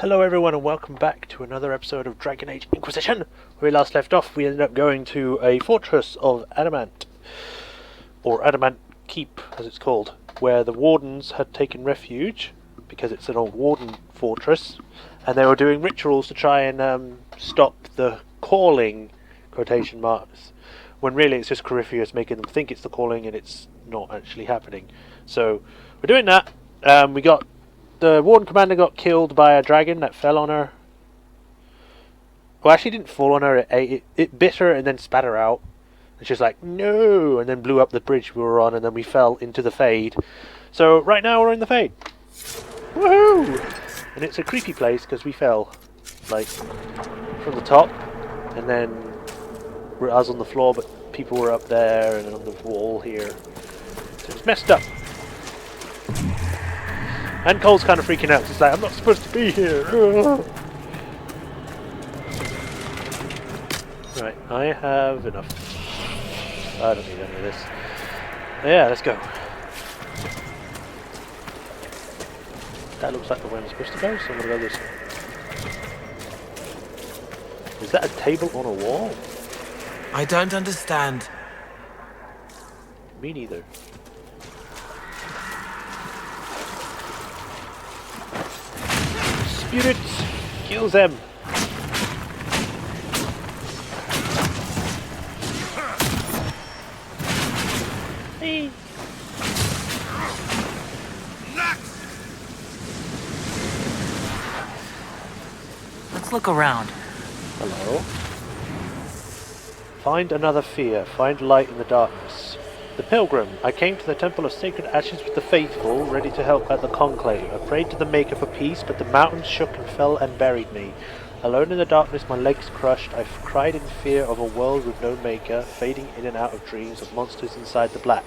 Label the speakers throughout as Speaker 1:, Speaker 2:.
Speaker 1: Hello everyone and welcome back to another episode of Dragon Age Inquisition. Where we last left off, we ended up going to a fortress of Adamant, or Adamant Keep as it's called, where the wardens had taken refuge, because it's an old warden fortress, and they were doing rituals to try and stop the calling, quotation marks, when really it's just Corypheus making them think it's the calling and it's not actually happening. So, we're doing that. The warden commander got killed by a dragon that fell on her. Well, actually didn't fall on her, it bit her and then spat her out. And she's like, no! And then blew up the bridge we were on, and then we fell into the Fade. So, right now we're in the Fade. Woohoo! And it's a creepy place, because we fell, like, from the top. And then I was on the floor, but people were up there and on the wall here. So it's messed up. And Cole's kind of freaking out. He's like, I'm not supposed to be here. Right, I have enough. I don't need any of this. Yeah, let's go. That looks like the way I'm supposed to go, so I'm going to go this way. Is that a table on a wall?
Speaker 2: I don't understand.
Speaker 1: Me neither. Spirit kills them. Hey.
Speaker 2: Let's look around.
Speaker 1: Hello. Find another fear. Find light in the darkness. The pilgrim. I came to the Temple of Sacred Ashes with the faithful, ready to help at the conclave. I prayed to the Maker for peace, but the mountains shook and fell and buried me. Alone in the darkness, my legs crushed, I cried in fear of a world with no Maker, fading in and out of dreams of monsters inside the black.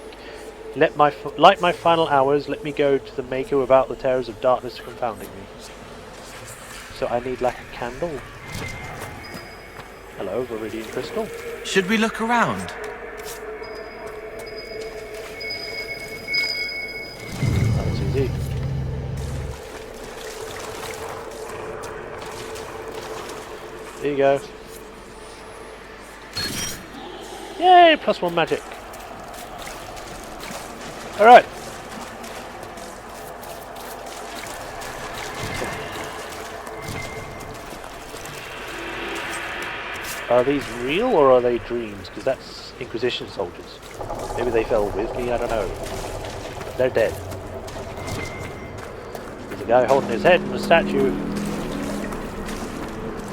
Speaker 1: Light my final hours, let me go to the Maker without the terrors of darkness confounding me. So I need like a candle. Hello, Viridian Crystal.
Speaker 2: Should we look around?
Speaker 1: That's easy. There you go. Yay! +1 magic. Alright. Are these real or are they dreams? Because that's Inquisition soldiers. Maybe they fell with me, I don't know. But they're dead. There's a guy holding his head in a statue.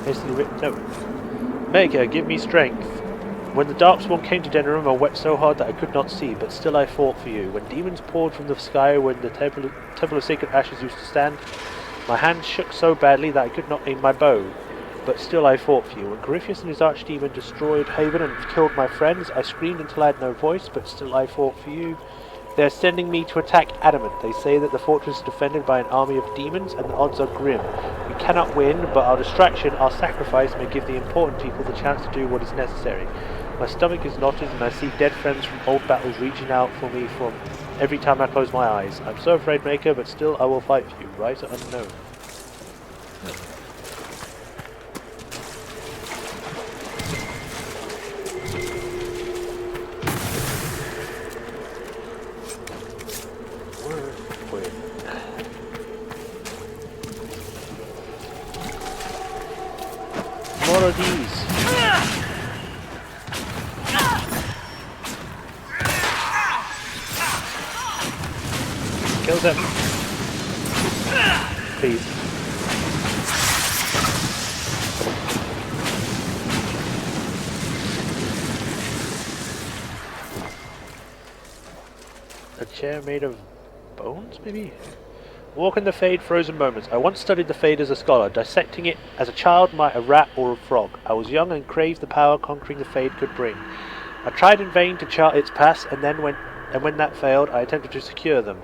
Speaker 1: Hastily written note. Maker, give me strength. When the Darkspawn came to Denerim, I wept so hard that I could not see, but still I fought for you. When demons poured from the sky, when the Temple of Sacred Ashes used to stand, my hands shook so badly that I could not aim my bow. But still I fought for you. When Corypheus and his archdemon destroyed Haven and killed my friends, I screamed until I had no voice, but still I fought for you. They are sending me to attack Adamant. They say that the fortress is defended by an army of demons, and the odds are grim. We cannot win, but our distraction, our sacrifice, may give the important people the chance to do what is necessary. My stomach is knotted, and I see dead friends from old battles reaching out for me from every time I close my eyes. I'm so afraid, Maker, but still I will fight for you. Rise or unknown. More of these. Kill them. Please. A chair made of bones, maybe? Walk in the Fade, frozen moments. I once studied the Fade as a scholar, dissecting it as a child might a rat or a frog. I was young and craved the power conquering the Fade could bring. I tried in vain to chart its paths, and when that failed, I attempted to secure them.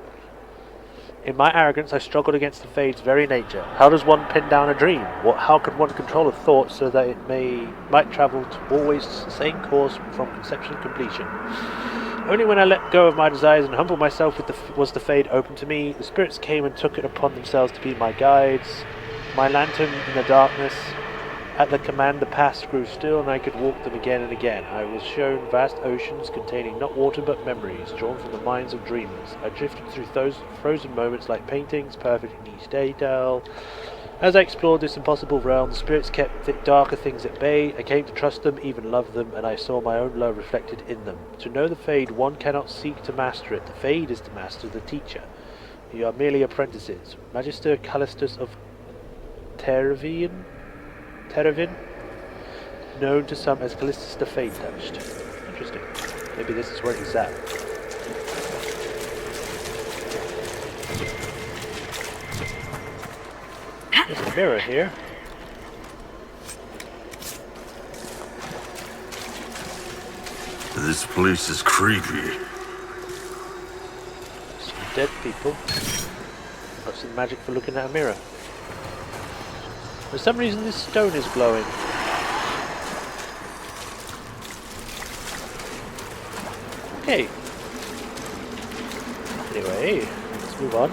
Speaker 1: In my arrogance, I struggled against the Fade's very nature. How does one pin down a dream? How can one control a thought so that it might travel to always the same course from conception to completion? Only when I let go of my desires and humbled myself was the Fade open to me. The spirits came and took it upon themselves to be my guides. my lantern in the darkness. At the command the past grew still and I could walk them again and again. I was shown vast oceans containing not water but memories, drawn from the minds of dreamers. I drifted through those frozen moments like paintings, perfect in each detail. As I explored this impossible realm, the spirits kept darker things at bay. I came to trust them, even love them, and I saw my own love reflected in them. To know the Fade, one cannot seek to master it. The Fade is to master the teacher. You are merely apprentices. Magister Callistus of Teravin, known to some as Callistus the Fade Touched. Interesting. Maybe this is where he's at. There's a mirror here.
Speaker 3: This place is creepy.
Speaker 1: Some dead people. What's the magic for looking at a mirror? For some reason this stone is glowing. Okay. Anyway, let's move on.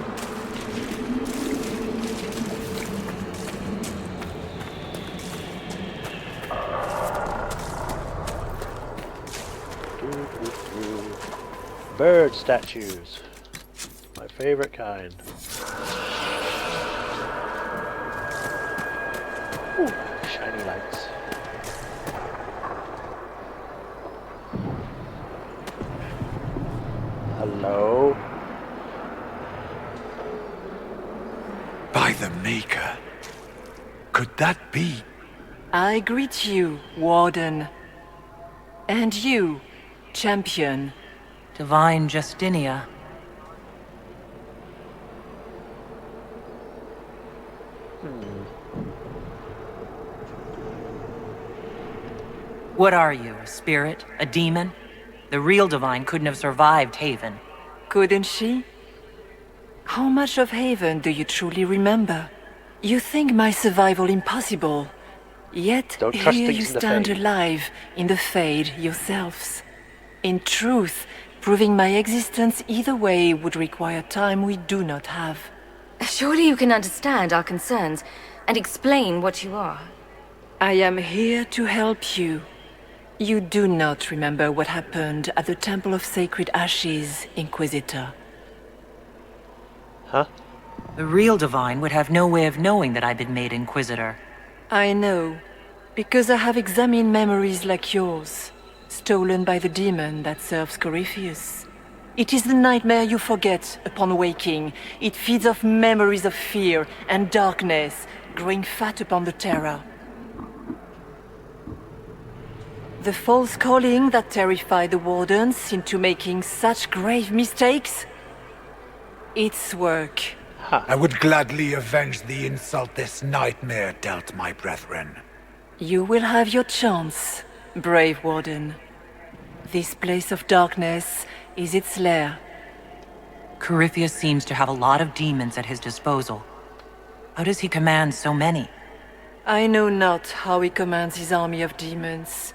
Speaker 1: Bird statues. My favorite kind. Ooh, shiny lights. Hello?
Speaker 4: By the Maker. Could that be?
Speaker 5: I greet you, Warden. And you, Champion.
Speaker 2: Divine Justinia. What are you, a spirit? A demon? The real Divine couldn't have survived Haven.
Speaker 5: Couldn't she? How much of Haven do you truly remember? You think my survival impossible, yet
Speaker 1: Don't trust
Speaker 5: here
Speaker 1: things
Speaker 5: you
Speaker 1: in the
Speaker 5: stand
Speaker 1: Fade.
Speaker 5: alive in the Fade yourselves. In truth, proving my existence either way would require time we do not have.
Speaker 6: Surely you can understand our concerns and explain what you are.
Speaker 5: I am here to help you. You do not remember what happened at the Temple of Sacred Ashes, Inquisitor.
Speaker 1: Huh?
Speaker 2: The real Divine would have no way of knowing that I'd been made Inquisitor.
Speaker 5: I know, because I have examined memories like yours, stolen by the demon that serves Corypheus. It is the nightmare you forget upon waking. It feeds off memories of fear and darkness, growing fat upon the terror. The false calling that terrified the Wardens into making such grave mistakes? Its work.
Speaker 4: I would gladly avenge the insult this nightmare dealt my brethren.
Speaker 5: You will have your chance, brave Warden. This place of darkness is its lair.
Speaker 2: Corypheus seems to have a lot of demons at his disposal. How does he command so many?
Speaker 5: I know not how he commands his army of demons.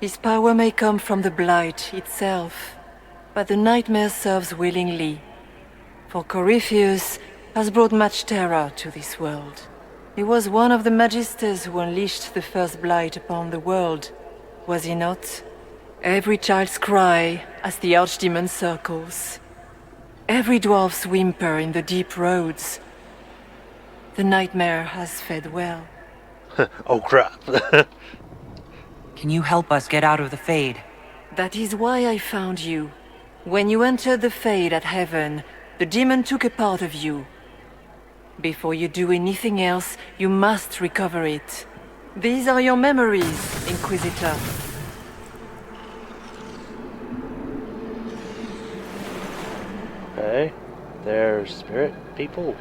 Speaker 5: His power may come from the Blight itself, but the nightmare serves willingly. For Corypheus has brought much terror to this world. He was one of the Magisters who unleashed the first Blight upon the world, was he not? Every child's cry as the Archdemon circles. Every dwarf's whimper in the deep roads. The nightmare has fed well.
Speaker 1: Oh crap.
Speaker 2: Can you help us get out of the Fade?
Speaker 5: That is why I found you. When you entered the Fade at Heaven, the demon took a part of you. Before you do anything else, you must recover it. These are your memories, Inquisitor.
Speaker 1: Okay. There's spirit people.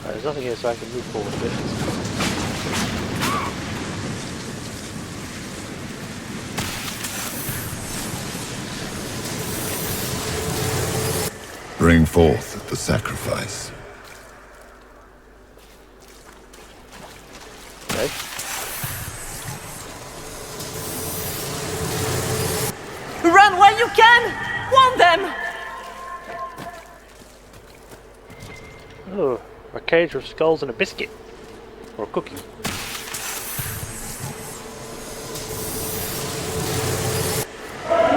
Speaker 1: There's nothing here so I can move forward a bit.
Speaker 3: Bring forth the sacrifice.
Speaker 1: Okay.
Speaker 5: you can! Warn them!
Speaker 1: Oh, a cage of skulls and a biscuit. Or a cookie.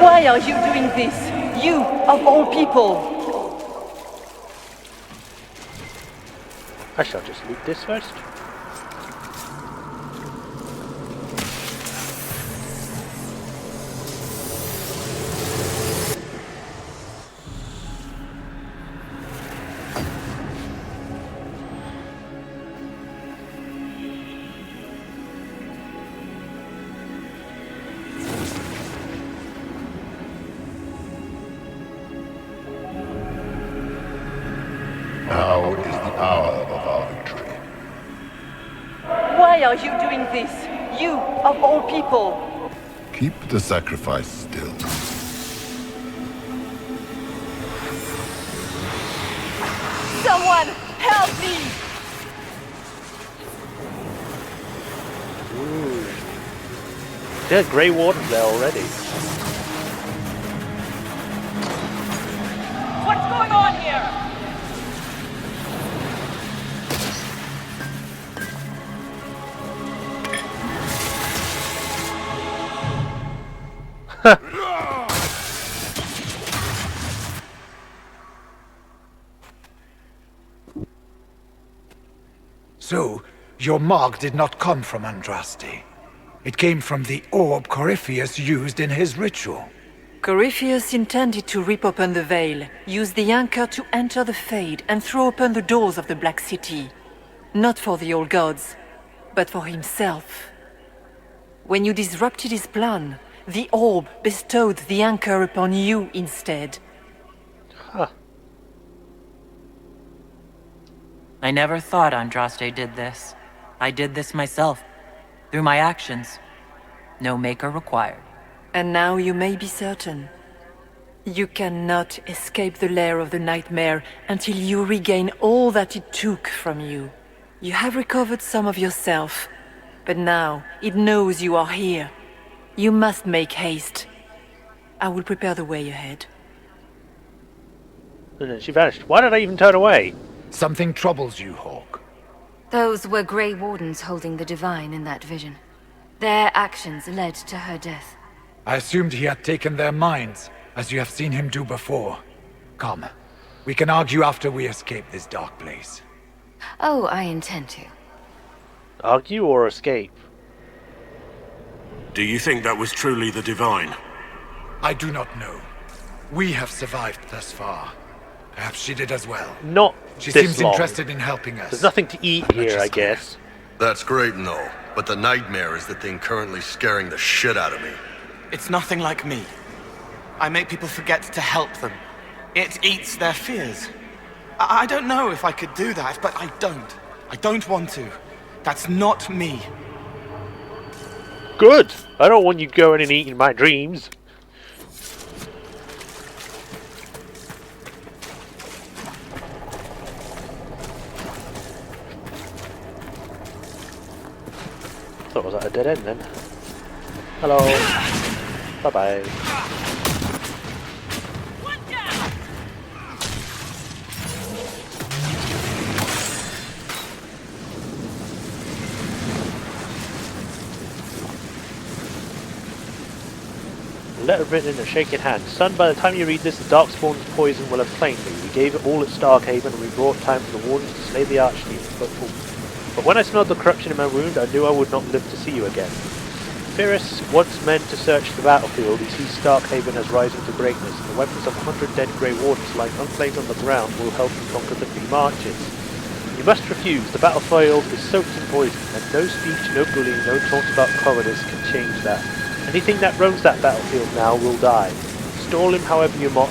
Speaker 5: Why are you doing this? You, of all people!
Speaker 1: I shall just loot this first.
Speaker 3: Now is the hour of our victory.
Speaker 5: Why are you doing this? You, of all people!
Speaker 3: Keep the sacrifice still.
Speaker 5: Someone, help me!
Speaker 1: Ooh. There are Grey Wardens there already.
Speaker 5: What's going on here?
Speaker 4: So, your mark did not come from Andraste. It came from the orb Corypheus used in his ritual.
Speaker 5: Corypheus intended to rip open the veil, use the anchor to enter the Fade, and throw open the doors of the Black City. Not for the old gods, but for himself. When you disrupted his plan, the orb bestowed the anchor upon you instead.
Speaker 1: Huh.
Speaker 2: I never thought Andraste did this. I did this myself, through my actions. No maker required.
Speaker 5: And now you may be certain. You cannot escape the lair of the nightmare until you regain all that it took from you. You have recovered some of yourself, but now it knows you are here. You must make haste. I will prepare the way ahead.
Speaker 1: And then she vanished. Why did I even turn away?
Speaker 4: Something troubles you, Hawk.
Speaker 6: Those were Grey Wardens holding the Divine in that vision. Their actions led to her death.
Speaker 4: I assumed he had taken their minds, as you have seen him do before. Come, we can argue after we escape this dark place.
Speaker 6: Oh, I intend to.
Speaker 1: Argue or escape?
Speaker 7: Do you think that was truly the Divine?
Speaker 4: I do not know. We have survived thus far. Perhaps she did as well.
Speaker 1: Not
Speaker 4: She
Speaker 1: this
Speaker 4: seems
Speaker 1: long.
Speaker 4: interested in helping us.
Speaker 1: There's nothing to eat
Speaker 4: Much
Speaker 1: here,
Speaker 4: is
Speaker 1: I guess.
Speaker 3: That's great and all, but the nightmare is the thing currently scaring the shit out of me.
Speaker 8: It's nothing like me. I make people forget to help them. It eats their fears. I don't know if I could do that, but I don't. I don't want to. That's not me.
Speaker 1: Good! I don't want you going and eating my dreams. Thought it was at a dead end then. Hello. Bye-bye. A letter written in a shaking hand. Son, by the time you read this, the Darkspawn's poison will have claimed me. We gave it all at Starkhaven, and we brought time for the Wardens to slay the Archdemon. But when I smelled the corruption in my wound, I knew I would not live to see you again. Pyrrhus once meant to search the battlefield. He sees Starkhaven as rising to greatness, and the weapons of 100 dead Grey Wardens lying unclaimed on the ground will help you conquer the Free Marches. You must refuse. The battlefield is soaked in poison, and no speech, no bullying, no taunts about corridors can change that. Anything that roams that battlefield now will die. Stall him however you must,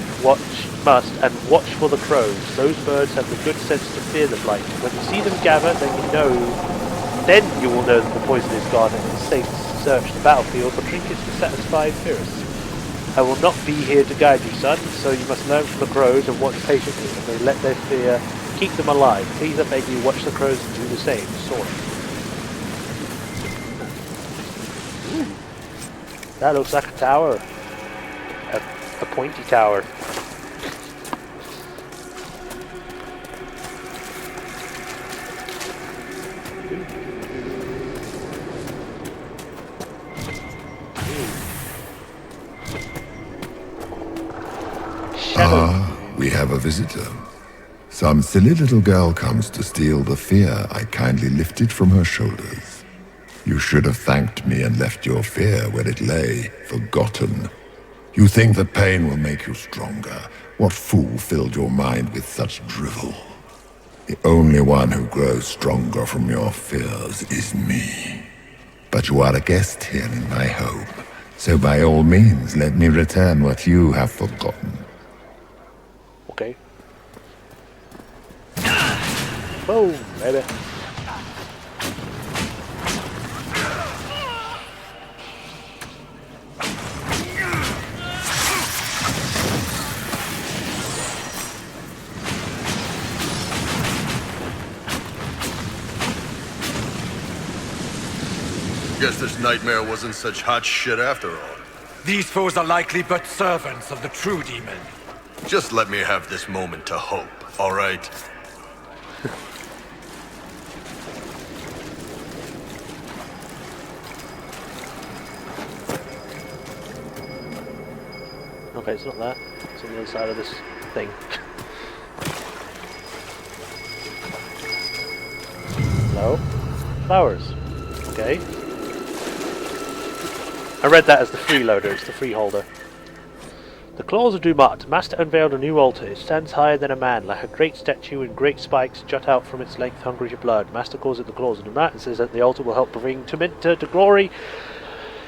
Speaker 1: and watch for the crows. Those birds have the good sense to fear the blight. When you see them gather, then you will know that the poison is gone, and it's safe to search the battlefield for trinkets to satisfy Pyrrhus. I will not be here to guide you, son, so you must learn from the crows and watch patiently, and they let their fear keep them alive. Please, I beg you, watch the crows and do the same. Sora. That looks like a tower. A The pointy tower.
Speaker 9: We have a visitor. Some silly little girl comes to steal the fear I kindly lifted from her shoulders. You should have thanked me and left your fear where it lay, forgotten. You think the pain will make you stronger. What fool filled your mind with such drivel? The only one who grows stronger from your fears is me. But you are a guest here in my home, so by all means let me return what you have forgotten.
Speaker 1: Okay. Boom, baby.
Speaker 3: Guess this nightmare wasn't such hot shit after all.
Speaker 4: These foes are likely but servants of the true demon.
Speaker 3: Just let me have this moment to hope, all right?
Speaker 1: Okay, it's not that. It's on the other side of this thing. Hello? Flowers. Okay. I read that as the freeloader, it's the freeholder. The claws of Dumat. Master unveiled a new altar. It stands higher than a man, like a great statue, and great spikes jut out from its length, hungry for blood. Master calls it the claws of Dumat and says that the altar will help bring Tormentor to glory.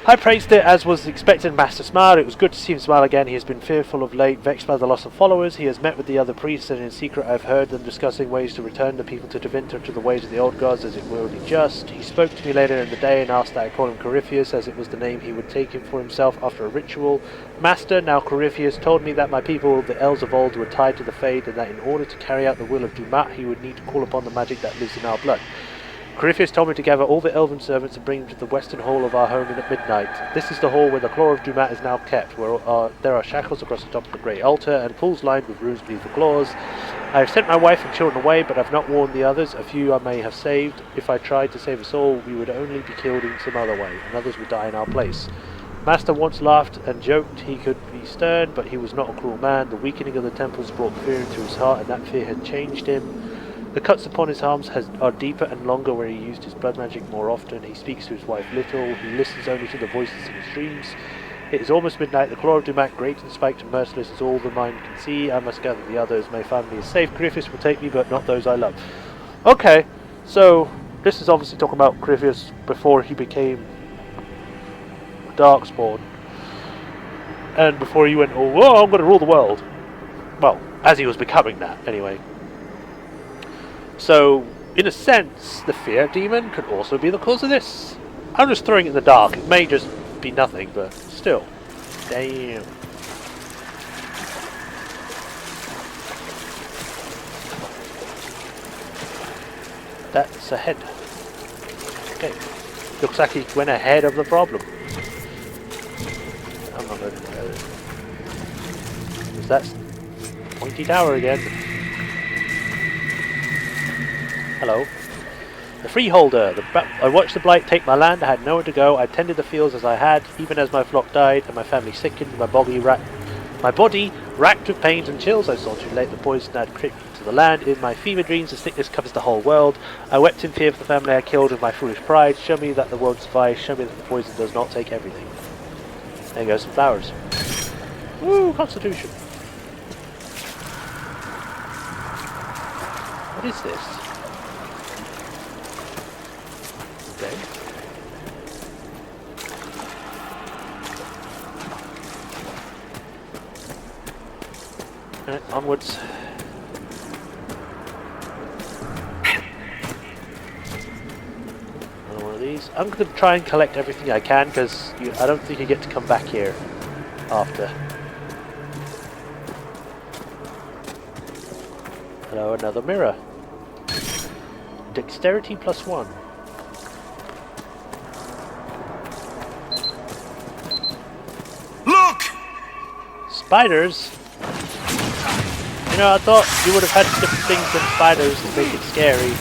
Speaker 1: I praised it, as was expected. Master smiled. It was good to see him smile again. He has been fearful of late, vexed by the loss of followers. He has met with the other priests, and in secret I have heard them discussing ways to return the people to Tevinter to the ways of the old gods, as it were only just. He spoke to me later in the day and asked that I call him Corypheus, as it was the name he would take him for himself after a ritual. Master, now Corypheus, told me that my people, the elves of old, were tied to the Fade, and that in order to carry out the will of Dumat, he would need to call upon the magic that lives in our blood. Corypheus told me to gather all the elven servants and bring them to the western hall of our home at midnight. This is the hall where the claw of Dumat is now kept, where there are shackles across the top of the great altar, and pools lined with runes beneath the claws. I have sent my wife and children away, but I have not warned the others. A few I may have saved. If I tried to save us all, we would only be killed in some other way, and others would die in our place. Master once laughed and joked he could be stern, but he was not a cruel man. The weakening of the temples brought fear into his heart, and that fear had changed him. The cuts upon his arms are deeper and longer where he used his blood magic more often. He speaks to his wife little. He listens only to the voices in his dreams. It is almost midnight. The claw of Dumat, great and spiked and merciless as all the mind can see. I must gather the others. My family is safe. Corypheus will take me, but not those I love. Okay, so this is obviously talking about Corypheus before he became Darkspawn. And before he went, oh, I'm going to rule the world. Well, as he was becoming that, anyway. So, in a sense, the fear demon could also be the cause of this. I'm just throwing it in the dark. It may just be nothing, but still. Damn. That's ahead. Okay. Looks like he went ahead of the problem. I'm not going to go there. That's pointy tower again. Hello. The freeholder. I watched the blight take my land. I had nowhere to go. I tended the fields as I had, even as my flock died and my family sickened. My body racked with pains and chills. I saw too late the poison had crept into the land. In my fever dreams, the sickness covers the whole world. I wept in fear for the family I killed with my foolish pride. Show me that the world survives. Show me that the poison does not take everything. There goes some flowers. Woo, Constitution. What is this? Okay. Alright, onwards. Another one of these. I'm going to try and collect everything I can, because I don't think you get to come back here after. Hello, another mirror. Dexterity +1. spiders? You know, I thought you would have had different things than spiders to make it scary.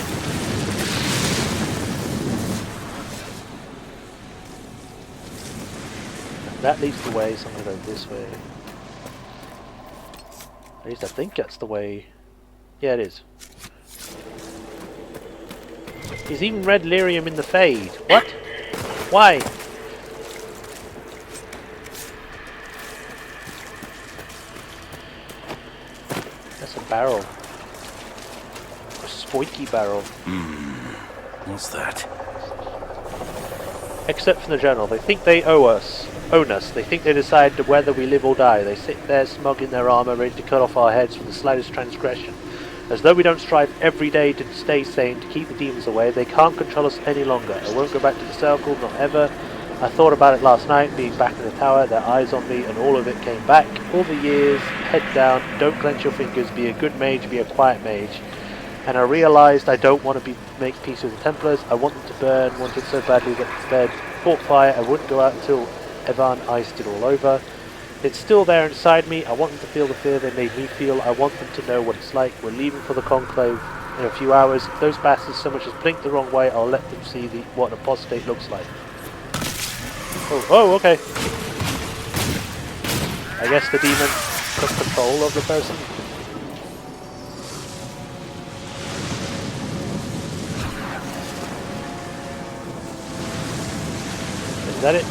Speaker 1: That leads the way, so I'm going to go this way. At least I think that's the way. Yeah, it is. There's even red lyrium in the Fade. What? Why? That's a barrel. A spiky barrel.
Speaker 7: What's that?
Speaker 1: Except for the general. They think they own us. They think they decide whether we live or die. They sit there smug in their armor, ready to cut off our heads for the slightest transgression. As though we don't strive every day to stay sane, to keep the demons away. They can't control us any longer. I won't go back to the circle, not ever. I thought about it last night, being back in the tower, their eyes on me, and all of it came back. All the years, head down, don't clench your fingers, be a good mage, be a quiet mage. And I realised I don't want to make peace with the Templars. I want them to burn, wanted so badly that instead fought fire. I wouldn't go out until Evan iced it all over. It's still there inside me. I want them to feel the fear they made me feel. I want them to know what it's like. We're leaving for the Conclave in a few hours. If those bastards so much as blink the wrong way, I'll let them see what an apostate looks like. Oh, okay. I guess the demon took control of the person. Is that it?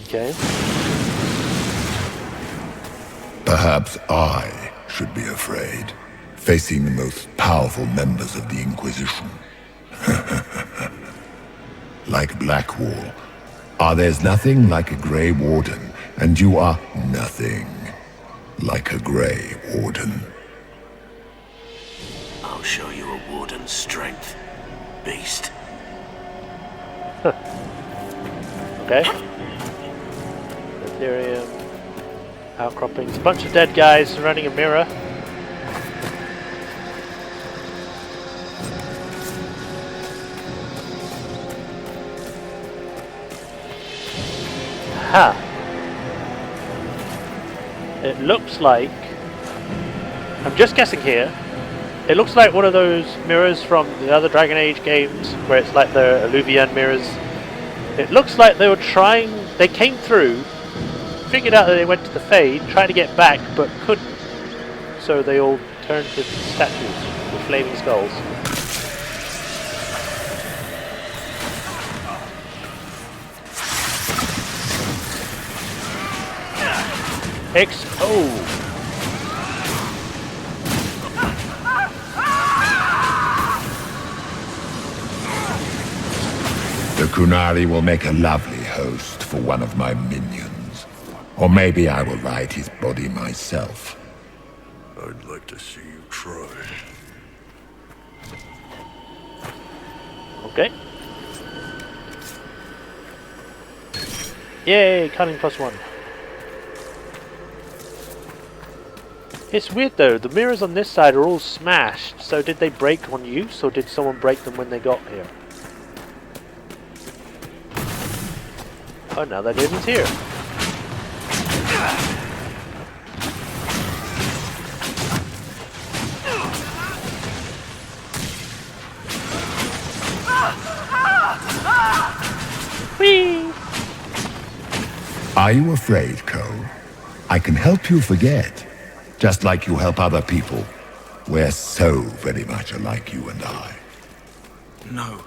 Speaker 1: Okay.
Speaker 9: Perhaps I should be afraid, facing the most powerful members of the Inquisition. Like Blackwall, there's nothing like a Grey Warden, and you are nothing like a Grey Warden.
Speaker 7: I'll show you a warden's strength, beast.
Speaker 1: Okay. Ethereum. Outcroppings. A bunch of dead guys surrounding a mirror. Ha! It looks like... I'm just guessing here. It looks like one of those mirrors from the other Dragon Age games, where it's like the Alluvian mirrors. It looks like they were trying... They came through, figured out that they went to the Fade, tried to get back, but couldn't. So they all turned to statues with flaming skulls. Oh!
Speaker 9: The Kunari will make a lovely host for one of my minions. Or maybe I will ride his body myself.
Speaker 3: I'd like to see you try.
Speaker 1: Okay. Yay, cunning +1. It's weird though, the mirrors on this side are all smashed, so did they break on use, or did someone break them when they got here? Oh, now that isn't here. Whee!
Speaker 9: Are you afraid, Cole? I can help you forget. Just like you help other people. We're so very much alike, you and I.
Speaker 8: No.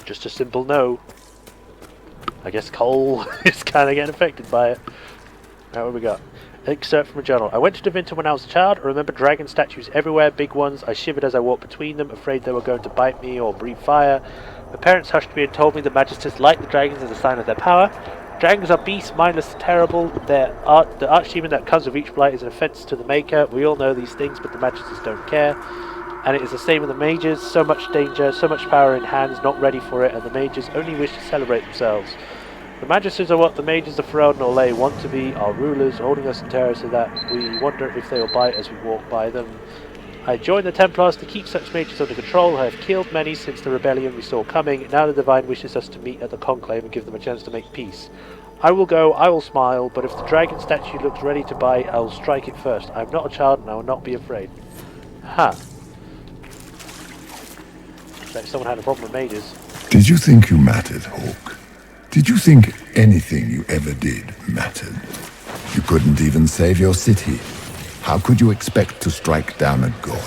Speaker 1: Just a simple no. I guess Cole is kind of getting affected by it. Now what we got? Excerpt from a journal. I went to Devinter when I was a child. I remember dragon statues everywhere, big ones. I shivered as I walked between them, afraid they were going to bite me or breathe fire. My parents hushed me and told me the Magisters like the dragons as a sign of their power. Dragons are beasts, mindless and terrible. The archdemon that comes with each blight is an offense to the Maker. We all know these things, but the Magisters don't care. And it is the same with the mages. So much danger, so much power in hands not ready for it, and the mages only wish to celebrate themselves. The Magisters are what the mages of Ferelden or Ley want to be, our rulers, holding us in terror so that we wonder if they will bite as we walk by them. I joined the Templars to keep such mages under control. I have killed many since the rebellion we saw coming. Now the Divine wishes us to meet at the Conclave and give them a chance to make peace. I will go, I will smile, but if the dragon statue looks ready to bite, I will strike it first. I am not a child and I will not be afraid. Ha. Like someone had a problem with mages.
Speaker 9: Did you think you mattered, Hawk? Did you think anything you ever did mattered? You couldn't even save your city. How could you expect to strike down a god?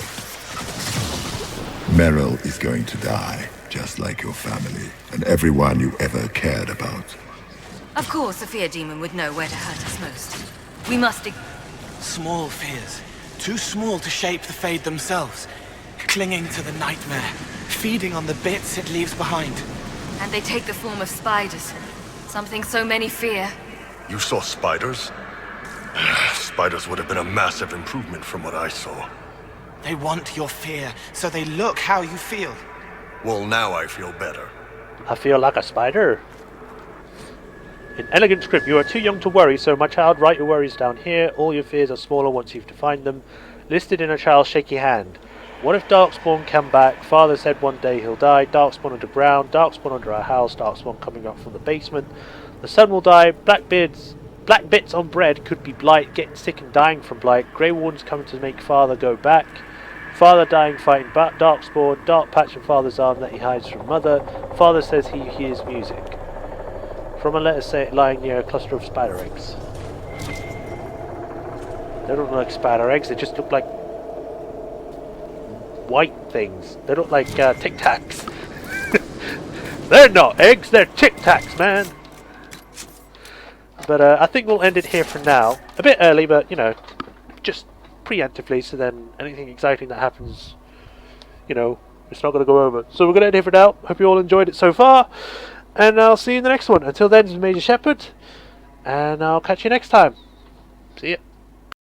Speaker 9: Meryl is going to die, just like your family, and everyone you ever cared about.
Speaker 6: Of course, a fear demon would know where to hurt us most. We must...
Speaker 8: Small fears. Too small to shape the Fade themselves. Clinging to the nightmare. Feeding on the bits it leaves behind.
Speaker 6: And they take the form of spiders. Something so many fear.
Speaker 3: You saw spiders? Spiders would have been a massive improvement from what I saw.
Speaker 8: They want your fear, so they look how you feel.
Speaker 3: Well, now I feel better.
Speaker 1: I feel like a spider. In elegant script, you are too young to worry, so my child, write your worries down here. All your fears are smaller once you've defined them. Listed in a child's shaky hand. What if Darkspawn come back? Father said one day he'll die. Darkspawn underground. Darkspawn under our house. Darkspawn coming up from the basement. The sun will die. Black bits on bread could be blight. Getting sick and dying from blight. Grey Wardens coming to make Father go back. Father dying fighting Darkspawn. Dark patch on Father's arm that he hides from Mother. Father says he hears music. From a letter lying near a cluster of spider eggs. They don't look like spider eggs, they just look like white things. They look like Tic Tacs. They're not eggs, they're Tic Tacs, man! But I think we'll end it here for now. A bit early, but you know, just preemptively, so then anything exciting that happens, you know, it's not going to go over. So we're going to end here for now. Hope you all enjoyed it so far. And I'll see you in the next one. Until then, this is Majorshepard, and I'll catch you next time. See ya.